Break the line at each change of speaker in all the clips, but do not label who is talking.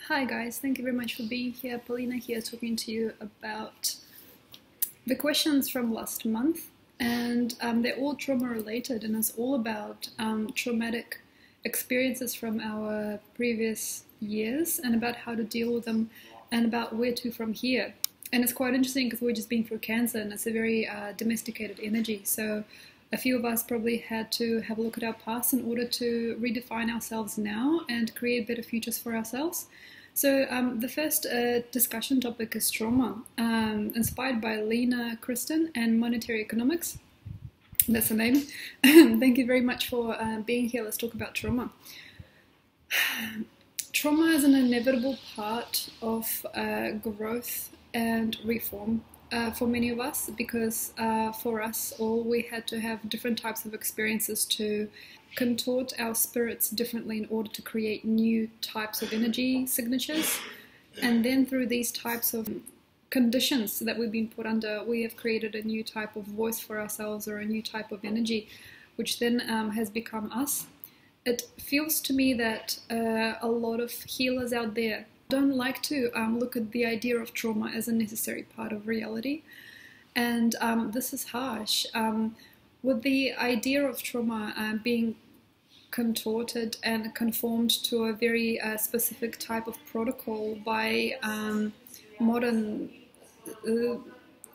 Hi guys, thank you very much for being here. Polina here talking to you about the questions from last month, and they're all trauma related, and it's all about traumatic experiences from our previous years and about how to deal with them and about where to from here. And it's quite interesting because we've just been through cancer and it's a very domesticated energy, so a few of us probably had to have a look at our past in order to redefine ourselves now and create better futures for ourselves. So the first discussion topic is trauma, inspired by Lena, Kristin, and monetary economics. That's the name. Thank you very much for being here. Let's talk about trauma. Trauma is an inevitable part of growth and reform for many of us, because for us all, we had to have different types of experiences to contort our spirits differently in order to create new types of energy signatures. And then through these types of conditions that we've been put under, we have created a new type of voice for ourselves, or a new type of energy, which then has become us. It feels to me that a lot of healers out there don't like to look at the idea of trauma as a necessary part of reality. And this is harsh. With the idea of trauma being contorted and conformed to a very specific type of protocol by modern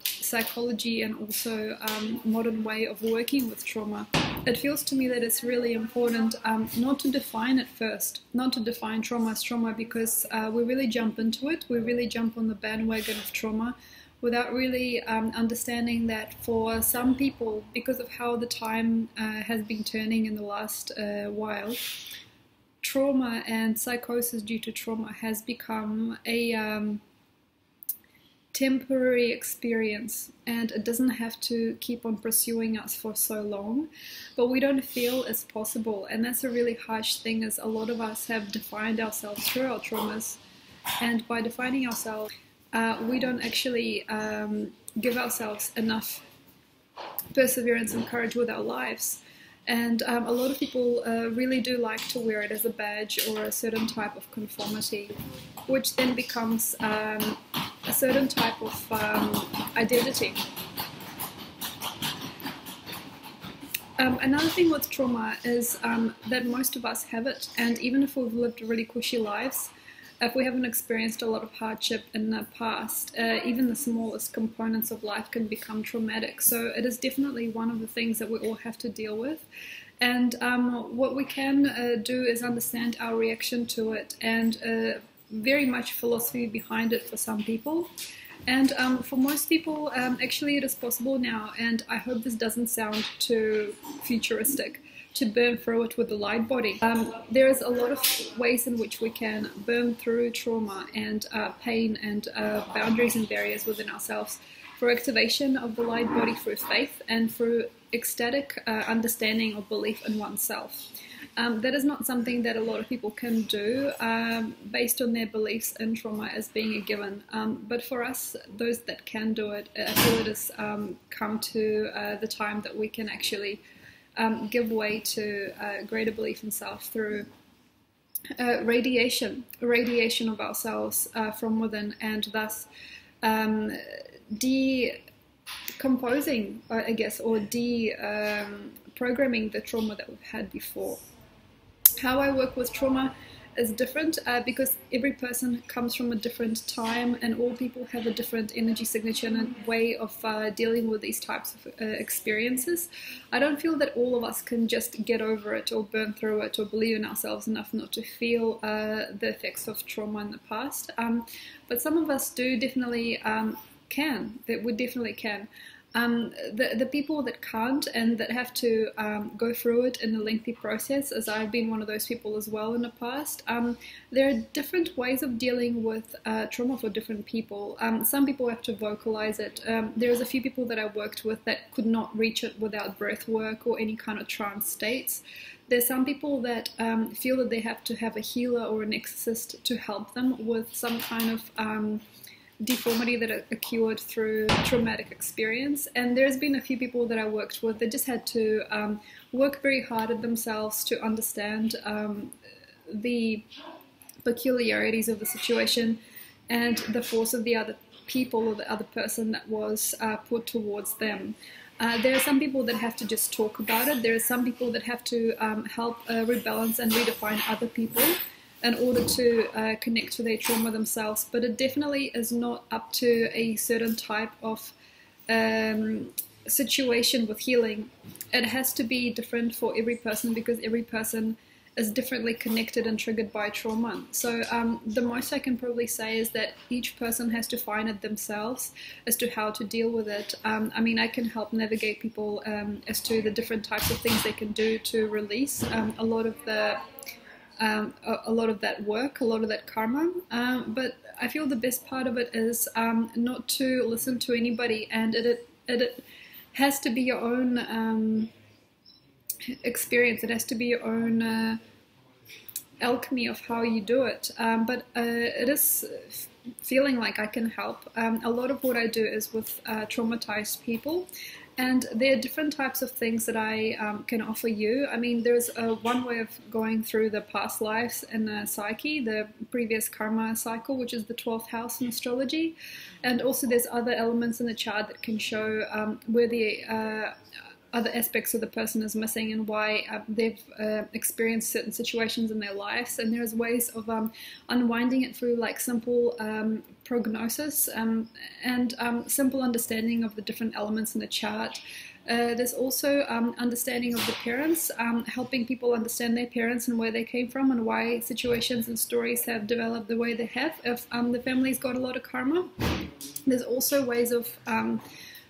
psychology and also modern way of working with trauma, it feels to me that it's really important not to define it first, not to define trauma as trauma, because we really jump into it, we really jump on the bandwagon of trauma without really understanding that for some people, because of how the time has been turning in the last while, trauma and psychosis due to trauma has become a temporary experience, and it doesn't have to keep on pursuing us for so long, but we don't feel it's possible. And that's a really harsh thing, is a lot of us have defined ourselves through our traumas, and by defining ourselves we don't actually give ourselves enough perseverance and courage with our lives. And a lot of people really do like to wear it as a badge or a certain type of conformity, which then becomes a certain type of identity. Another thing with trauma is that most of us have it, and even if we've lived really cushy lives, if we haven't experienced a lot of hardship in the past, even the smallest components of life can become traumatic. So it is definitely one of the things that we all have to deal with. And what we can do is understand our reaction to it, and very much philosophy behind it for some people. And for most people, actually it is possible now, and I hope this doesn't sound too futuristic, to burn through it with the light body. There is a lot of ways in which we can burn through trauma and pain and boundaries and barriers within ourselves, for activation of the light body through faith and through ecstatic understanding or belief in oneself. That is not something that a lot of people can do based on their beliefs in trauma as being a given. But for us, those that can do it, I feel it has come to the time that we can actually give way to greater belief in self through radiation of ourselves from within, and thus decomposing, I guess, or deprogramming the trauma that we've had before. How I work with trauma is different because every person comes from a different time, and all people have a different energy signature and way of dealing with these types of experiences. I don't feel that all of us can just get over it or burn through it or believe in ourselves enough not to feel the effects of trauma in the past, but some of us do definitely can, that we definitely can. The people that can't and that have to go through it in a lengthy process, as I've been one of those people as well in the past, there are different ways of dealing with trauma for different people. Some people have to vocalize it. There's a few people that I worked with that could not reach it without breath work or any kind of trance states. There's some people that feel that they have to have a healer or an exorcist to help them with some kind of deformity that occurred through traumatic experience. And there's been a few people that I worked with that just had to work very hard at themselves to understand the peculiarities of the situation and the force of the other people or the other person that was put towards them. There are some people that have to just talk about it. There are some people that have to help rebalance and redefine other people in order to connect to their trauma themselves. But it definitely is not up to a certain type of situation with healing. It has to be different for every person because every person is differently connected and triggered by trauma. So the most I can probably say is that each person has to find it themselves as to how to deal with it. I mean, I can help navigate people as to the different types of things they can do to release a lot of that work, a lot of that karma. But I feel the best part of it is not to listen to anybody, and it has to be your own experience. It has to be your own alchemy of how you do it. But it is feeling like I can help. A lot of what I do is with traumatized people, and there are different types of things that I can offer you. I mean, there's one way of going through the past lives in the psyche, the previous karma cycle, which is the 12th house in astrology, and also there's other elements in the chart that can show where the other aspects of the person is missing and why they've experienced certain situations in their lives. And there's ways of unwinding it through like simple prognosis and simple understanding of the different elements in the chart. There's also understanding of the parents, helping people understand their parents and where they came from and why situations and stories have developed the way they have if the family's got a lot of karma. There's also ways of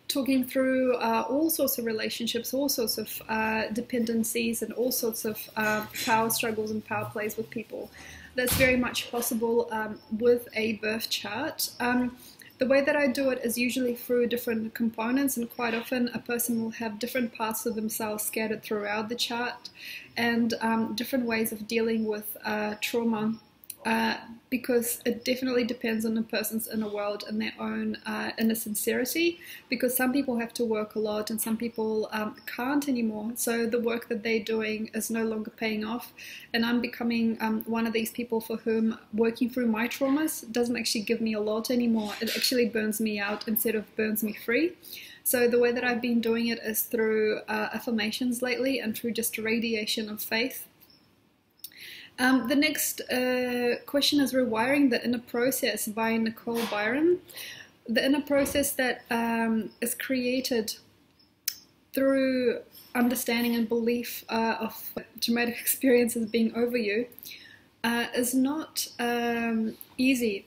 talking through all sorts of relationships, all sorts of dependencies, and all sorts of power struggles and power plays with people. That's very much possible with a birth chart. The way that I do it is usually through different components, and quite often a person will have different parts of themselves scattered throughout the chart, and different ways of dealing with trauma. Because it definitely depends on the person's inner world and their own inner sincerity, because some people have to work a lot and some people can't anymore, so the work that they're doing is no longer paying off, and I'm becoming one of these people for whom working through my traumas doesn't actually give me a lot anymore. It actually burns me out instead of burns me free. So the way that I've been doing it is through affirmations lately and through just radiation of faith. The next question is Rewiring the Inner Process by Nicole Byron. The inner process that is created through understanding and belief of traumatic experiences being over you is not easy.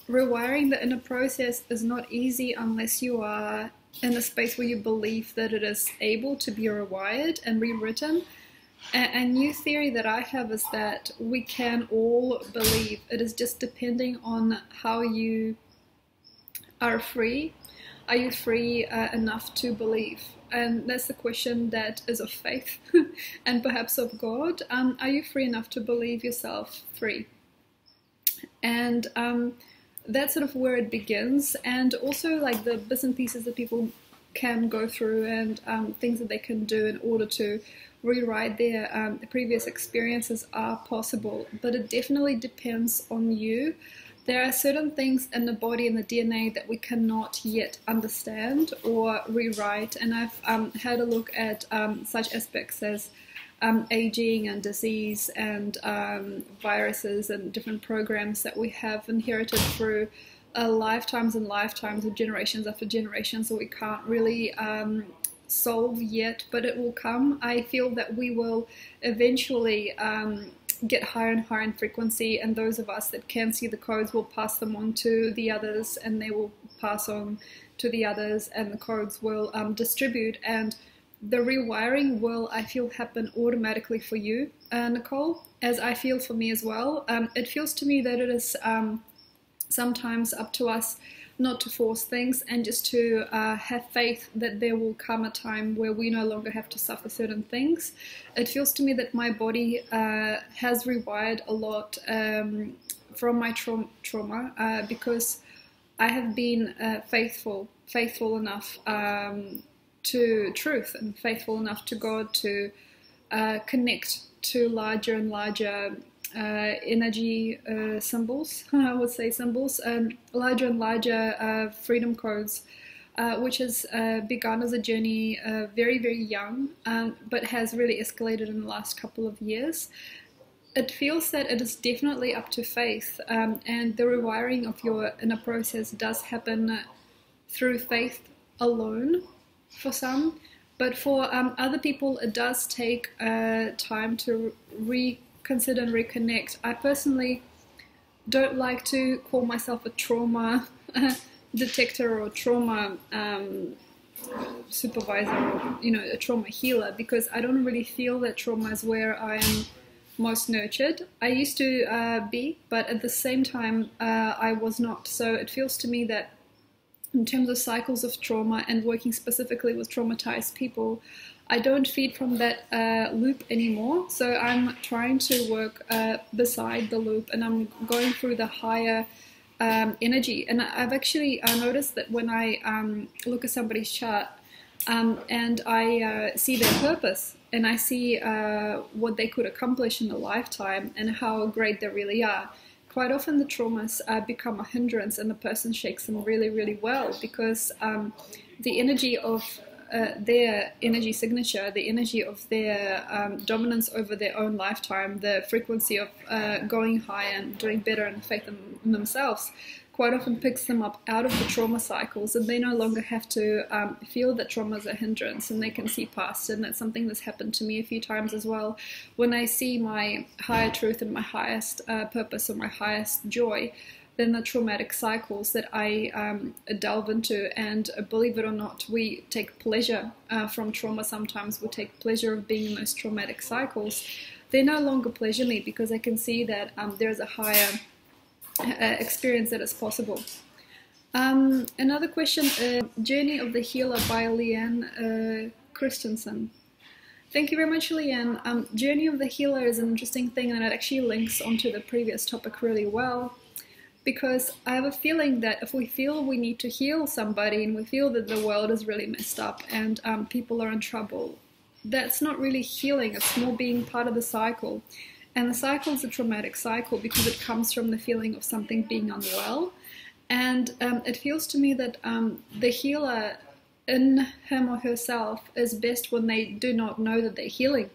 Rewiring the inner process is not easy unless you are in a space where you believe that it is able to be rewired and rewritten. A new theory that I have is that we can all believe. It is just depending on how you are free. Are you free enough to believe? And that's the question that is of faith and perhaps of God. Are you free enough to believe yourself free? And that's sort of where it begins. And also like the bits and pieces that people can go through and things that they can do in order to rewrite their previous experiences are possible, but it definitely depends on you. There are certain things in the body and the DNA that we cannot yet understand or rewrite, and I've had a look at such aspects as aging and disease and viruses and different programs that we have inherited through lifetimes and lifetimes of generations after generations that we can't really solve yet, but it will come. I feel that we will eventually get higher and higher in frequency, and those of us that can see the codes will pass them on to the others, and they will pass on to the others, and the codes will distribute, and the rewiring will, I feel, happen automatically for you, Nicole, as I feel for me as well. It feels to me that it is sometimes up to us not to force things and just to have faith that there will come a time where we no longer have to suffer certain things. It feels to me that my body has rewired a lot from my trauma because I have been faithful enough to truth and faithful enough to God to connect to larger and larger energy symbols, I would say symbols, larger and larger freedom codes, which has begun as a journey very, very young, but has really escalated in the last couple of years. It feels that it is definitely up to faith, and the rewiring of your inner process does happen through faith alone for some, but for other people it does take time to reconsider and reconnect. I personally don't like to call myself a trauma detector or trauma supervisor, or a trauma healer, because I don't really feel that trauma is where I am most nurtured. I used to be, but at the same time I was not. So it feels to me that in terms of cycles of trauma and working specifically with traumatized people, I don't feed from that loop anymore. So I'm trying to work beside the loop, and I'm going through the higher energy. And I've actually noticed that when I look at somebody's chart and I see their purpose, and I see what they could accomplish in a lifetime and how great they really are, quite often the traumas become a hindrance, and the person shakes them really, really well, because the energy of their energy signature, the energy of their dominance over their own lifetime, the frequency of going higher and doing better and faith in themselves, quite often picks them up out of the trauma cycles, and they no longer have to feel that trauma is a hindrance, and they can see past it. And that's something that's happened to me a few times as well. When I see my higher truth and my highest purpose or my highest joy, then the traumatic cycles that I delve into, and believe it or not, we take pleasure from trauma sometimes. We take pleasure of being in those traumatic cycles. They no longer pleasure me, because I can see that there's a higher experience that is possible. Another question, Journey of the Healer by Leeann Kristiansen. Thank you very much, Leanne. Journey of the Healer is an interesting thing, and it actually links onto the previous topic really well, because I have a feeling that if we feel we need to heal somebody, and we feel that the world is really messed up and people are in trouble, that's not really healing. It's more being part of the cycle. And the cycle is a traumatic cycle because it comes from the feeling of something being unwell. And it feels to me that the healer in him or herself is best when they do not know that they're healing.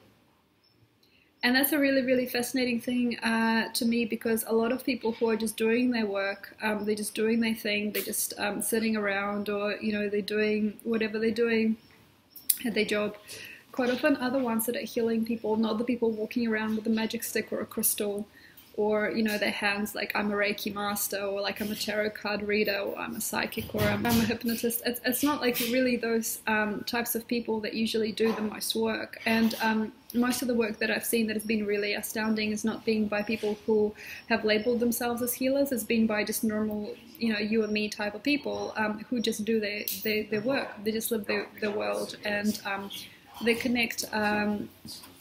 And that's a really, really fascinating thing to me, because a lot of people who are just doing their work, they're just doing their thing, they're just sitting around, or, they're doing whatever they're doing at their job. Quite often are the ones that are healing people, not the people walking around with a magic stick or a crystal, or, their hands like I'm a Reiki master, or like I'm a tarot card reader, or I'm a psychic, or I'm a hypnotist. It's not like really those types of people that usually do the most work. And most of the work that I've seen that has been really astounding is not being by people who have labeled themselves as healers. It's been by just normal, you and me type of people who just do their work. They just live their world, and they connect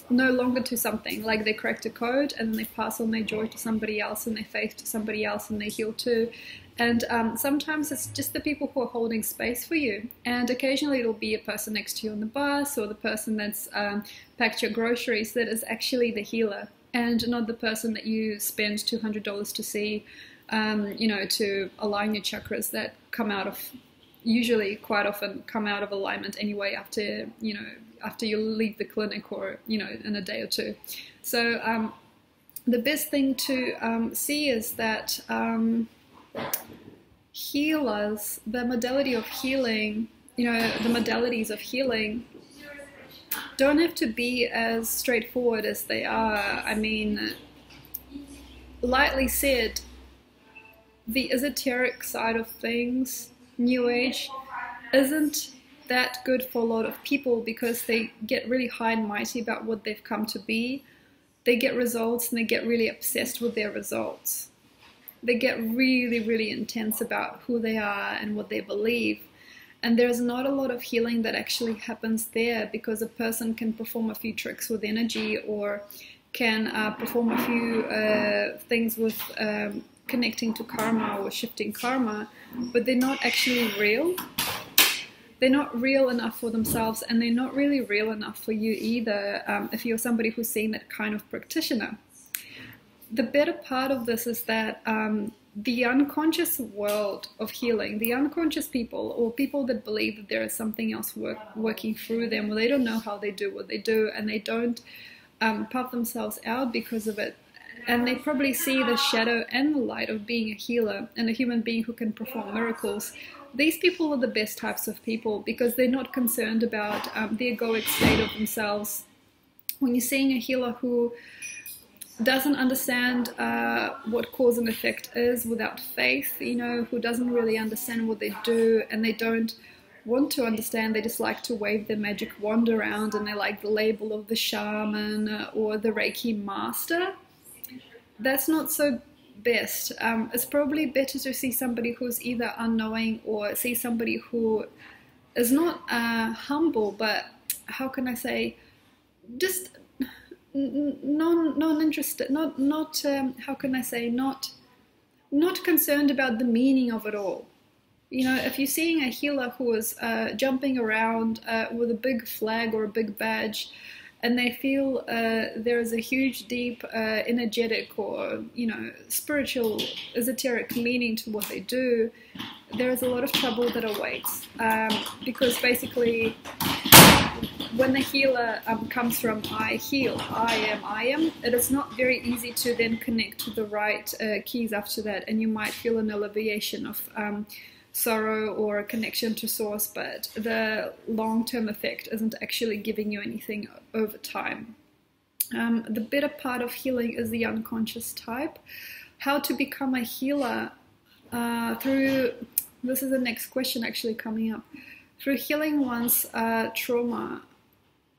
no longer to something, like they cracked a code and then they pass on their joy to somebody else, and their faith to somebody else, and they heal too. And sometimes it's just the people who are holding space for you, and occasionally it'll be a person next to you on the bus, or the person that's packed your groceries, that is actually the healer, and not the person that you spend $200 to see, to align your chakras, that come out of, usually quite often come out of alignment anyway after you leave the clinic, or in a day or two. So the best thing to see is that healers, the modality of healing, the modalities of healing don't have to be as straightforward as they are. I mean, lightly said, the esoteric side of things, New Age, isn't that good for a lot of people, because they get really high and mighty about what they've come to be. They get results, and they get really obsessed with their results. They get really, really intense about who they are and what they believe. And there's not a lot of healing that actually happens there, because a person can perform a few tricks with energy, or can perform a few things with connecting to karma or shifting karma, but they're not actually real. They're not real enough for themselves, and they're not really real enough for you either, if you're somebody who's seeing that kind of practitioner. the better part of this is that the unconscious world of healing, the unconscious people, or people that believe that there is something else working through them, or they don't know how they do what they do, and they don't puff themselves out because of it. And they probably see the shadow and the light of being a healer and a human being who can perform miracles. These people are the best types of people because they're not concerned about the egoic state of themselves. When you're seeing a healer who doesn't understand what cause and effect is without faith, you know, who doesn't really understand what they do, and they don't want to understand, they just like to wave their magic wand around, and they like the label of the shaman or the Reiki master. That's not so best. It's probably better to see somebody who's either unknowing or see somebody who is not humble, but how can I say, just non-interested, not how can I say, not concerned about the meaning of it all. You know, if you're seeing a healer who is jumping around with a big flag or a big badge, and they feel there is a huge, deep, energetic or, you know, spiritual, esoteric meaning to what they do, there is a lot of trouble that awaits. Because basically, when the healer comes from I heal, I am, it is not very easy to then connect to the right keys after that, and you might feel an alleviation of sorrow or a connection to source, but the long-term effect isn't actually giving you anything over time. The better part of healing is the unconscious type. How to become a healer through, this is the next question actually coming up, through healing one's trauma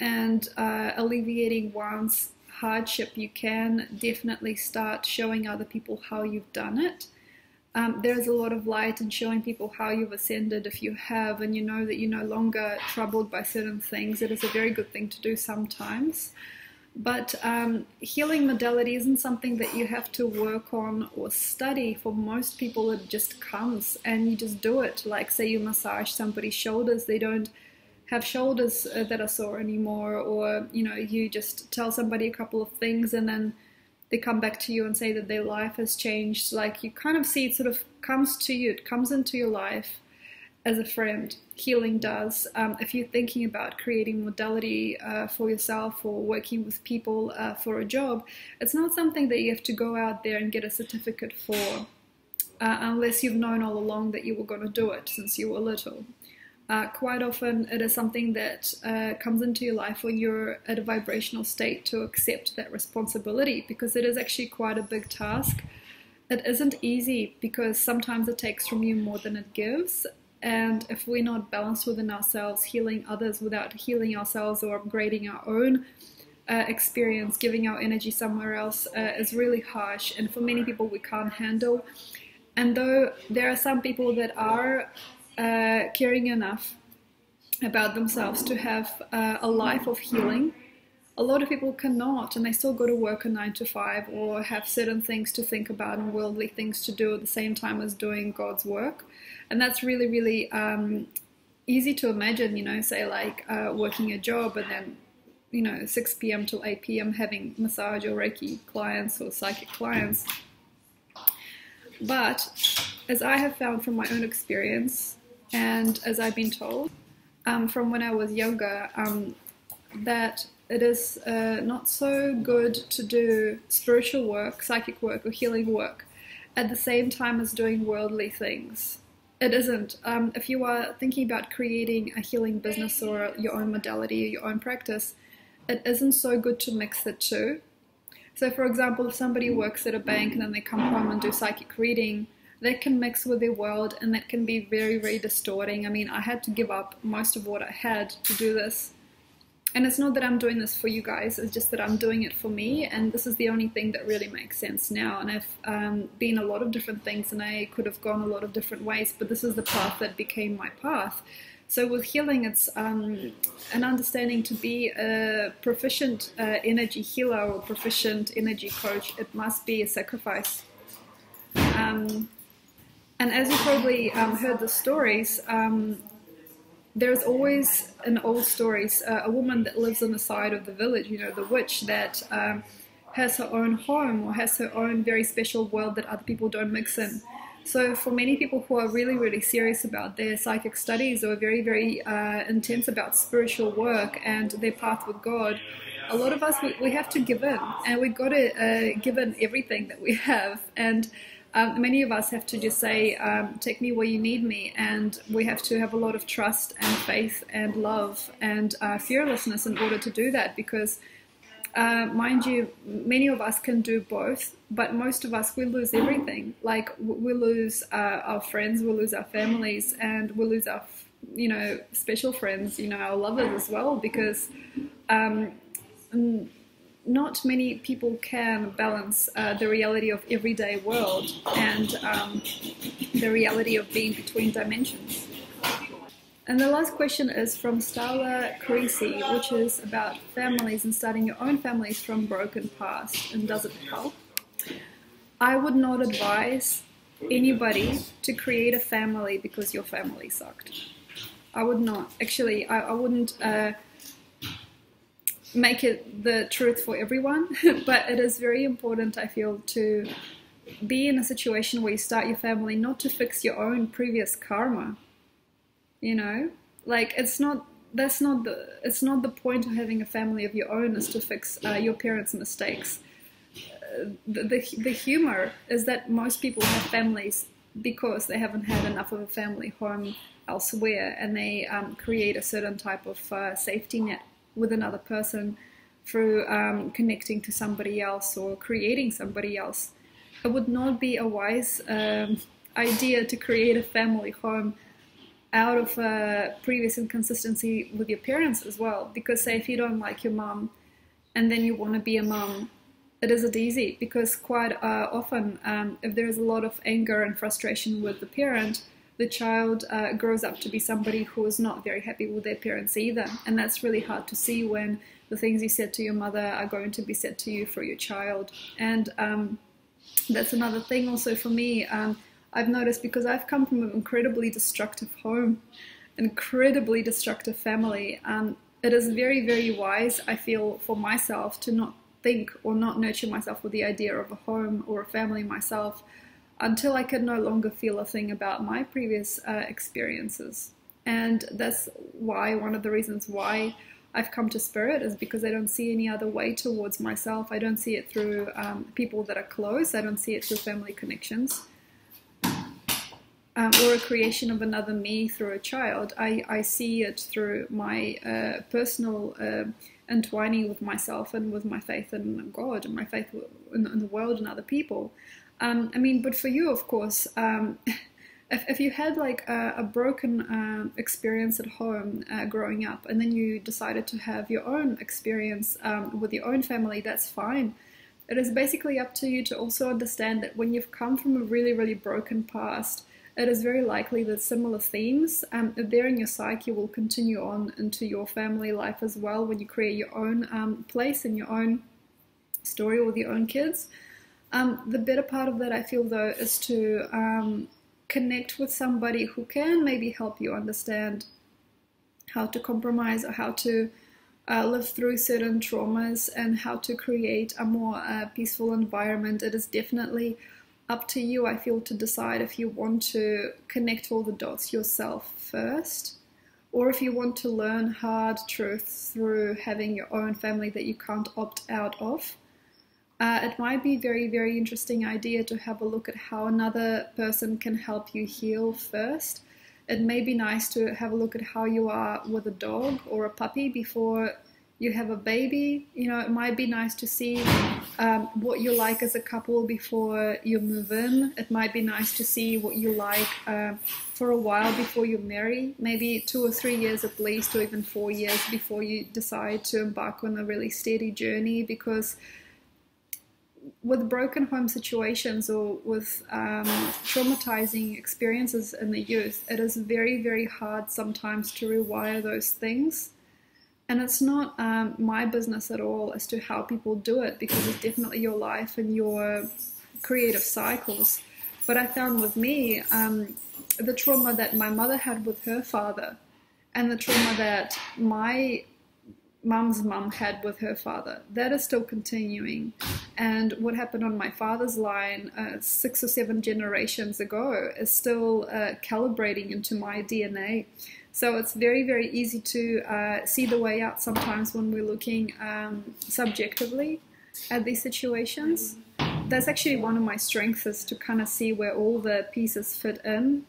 and alleviating one's hardship, you can definitely start showing other people how you've done it. There's a lot of light in showing people how you've ascended if you have, and you know that you're no longer troubled by certain things. It is a very good thing to do sometimes. But healing modality isn't something that you have to work on or study. For most people, it just comes and you just do it. Like, say you massage somebody's shoulders, they don't have shoulders that are sore anymore, or, you know, you just tell somebody a couple of things and then they come back to you and say that their life has changed. Like, you kind of see it sort of comes to you, it comes into your life as a friend. Healing does. If you're thinking about creating modality for yourself or working with people for a job, it's not something that you have to go out there and get a certificate for, unless you've known all along that you were going to do it since you were little. Quite often it is something that comes into your life when you're at a vibrational state to accept that responsibility, because it is actually quite a big task. It isn't easy because sometimes it takes from you more than it gives, and if we're not balanced within ourselves, healing others without healing ourselves or upgrading our own experience, giving our energy somewhere else is really harsh, and for many people we can't handle. And though there are some people that are caring enough about themselves to have a life of healing, a lot of people cannot, and they still go to work a 9 to 5 or have certain things to think about and worldly things to do at the same time as doing God's work. And that's really, really easy to imagine, you know, say like working a job and then, you know, 6 p.m. till 8 p.m. having massage or Reiki clients or psychic clients. But as I have found from my own experience, and as I've been told from when I was younger, that it is not so good to do spiritual work, psychic work, or healing work at the same time as doing worldly things. It isn't. If you are thinking about creating a healing business or your own modality or your own practice, it isn't so good to mix the two. So for example, if somebody works at a bank and then they come home and do psychic reading, they can mix with their world, and that can be very, very distorting. I mean, I had to give up most of what I had to do this. And it's not that I'm doing this for you guys, it's just that I'm doing it for me, and this is the only thing that really makes sense now. And I've been a lot of different things, and I could have gone a lot of different ways, but this is the path that became my path. So with healing, it's an understanding to be a proficient energy healer or proficient energy coach. It must be a sacrifice. And as you probably heard the stories, there's always in old stories a woman that lives on the side of the village, you know, the witch that has her own home or has her own very special world that other people don't mix in. So for many people who are really, really serious about their psychic studies or very, very intense about spiritual work and their path with God, a lot of us, we have to give in, and we've got to give in everything that we have. And many of us have to just say, take me where you need me. And we have to have a lot of trust and faith and love and fearlessness in order to do that, because mind you, many of us can do both, but most of us, we lose everything. Like, we lose our friends, we lose our families, and we lose our, special friends, our lovers as well, because not many people can balance the reality of everyday world and the reality of being between dimensions. And the last question is from Starla Creasey, which is about families and starting your own families from broken past, and does it help? I would not advise anybody to create a family because your family sucked. I would not. Actually, I wouldn't make it the truth for everyone, but it is very important, I feel, to be in a situation where you start your family not to fix your own previous karma. Like, it's not the point of having a family of your own is to fix your parents' mistakes. The humor is that most people have families because they haven't had enough of a family home elsewhere, and they create a certain type of safety net with another person through connecting to somebody else or creating somebody else. It would not be a wise idea to create a family home out of previous inconsistency with your parents as well. Because say if you don't like your mom and then you want to be a mom, it isn't easy, because quite often if there is a lot of anger and frustration with the parent, the child grows up to be somebody who is not very happy with their parents either. And that's really hard to see when the things you said to your mother are going to be said to you for your child. And that's another thing also for me. I've noticed, because I've come from an incredibly destructive home, incredibly destructive family, it is very, very wise, I feel, for myself to not think or not nurture myself with the idea of a home or a family myself until I could no longer feel a thing about my previous experiences. And that's why, one of the reasons why I've come to Spirit is because I don't see any other way towards myself. I don't see it through people that are close. I don't see it through family connections. Or a creation of another me through a child. I see it through my personal entwining with myself and with my faith in God and my faith in the world and other people. But for you, of course, if you had like a broken experience at home growing up, and then you decided to have your own experience with your own family, that's fine. It is basically up to you to also understand that when you've come from a really, really broken past, it is very likely that similar themes there in your psyche will continue on into your family life as well when you create your own place and your own story with your own kids. The better part of that, I feel, though, is to connect with somebody who can maybe help you understand how to compromise or how to live through certain traumas and how to create a more peaceful environment. It is definitely up to you, I feel, to decide if you want to connect all the dots yourself first, or if you want to learn hard truths through having your own family that you can't opt out of. It might be a very, very interesting idea to have a look at how another person can help you heal first. It may be nice to have a look at how you are with a dog or a puppy before you have a baby. It might be nice to see what you like as a couple before you move in. It might be nice to see what you like for a while before you marry, maybe 2 or 3 years at least, or even 4 years before you decide to embark on a really steady journey. Because with broken home situations or with traumatizing experiences in the youth, it is very, very hard sometimes to rewire those things. And it's not my business at all as to how people do it, because it's definitely your life and your creative cycles. But I found with me, the trauma that my mother had with her father and the trauma that my mum's mum had with her father. That is still continuing. And what happened on my father's line 6 or 7 generations ago is still calibrating into my DNA. So it's very, very easy to see the way out sometimes when we're looking subjectively at these situations. That's actually one of my strengths, is to kind of see where all the pieces fit in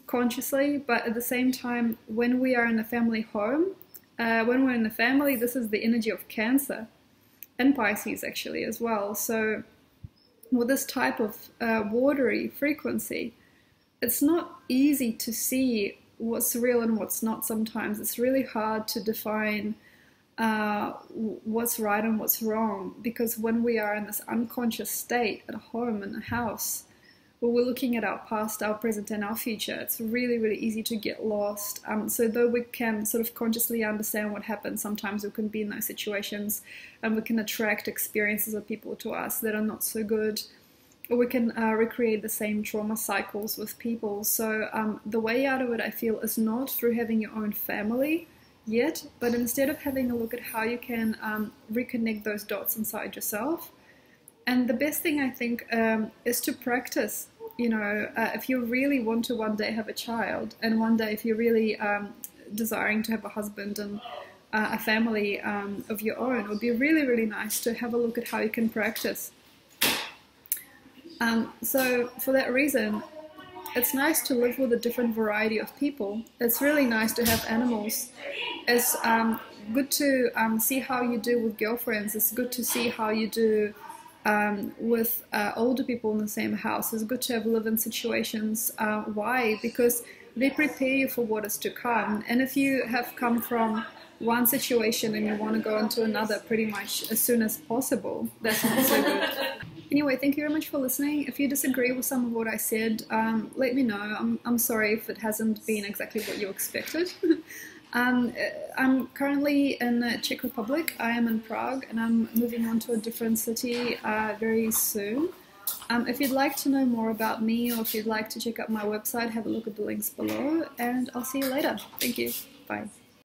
consciously. But at the same time, when we are in a family home, when we're in the family, this is the energy of Cancer and Pisces actually as well. So with this type of watery frequency, it's not easy to see what's real and what's not sometimes. It's really hard to define what's right and what's wrong, because when we are in this unconscious state at home, in a house, where we're looking at our past, our present, and our future, it's really, really easy to get lost. So though we can sort of consciously understand what happened, sometimes we can be in those situations and we can attract experiences of people to us that are not so good, or we can recreate the same trauma cycles with people. So the way out of it, I feel, is not through having your own family yet, but instead of having a look at how you can reconnect those dots inside yourself. And the best thing, I think, is to practice. You know, if you really want to one day have a child, and one day if you're really desiring to have a husband and a family of your own, it would be really, really nice to have a look at how you can practice. So for that reason, it's nice to live with a different variety of people. It's really nice to have animals. It's good to see how you do with girlfriends. It's good to see how you do with older people in the same house. It's good to have live-in situations. Why? Because they prepare you for what is to come. And if you have come from one situation and you want to go into another pretty much as soon as possible, that's not so good. Anyway, thank you very much for listening. If you disagree with some of what I said, let me know. I'm sorry if it hasn't been exactly what you expected. I'm currently in the Czech Republic. I am in Prague, and I'm moving on to a different city very soon. If you'd like to know more about me, or if you'd like to check out my website, have a look at the links below, and I'll see you later. Thank you. Bye.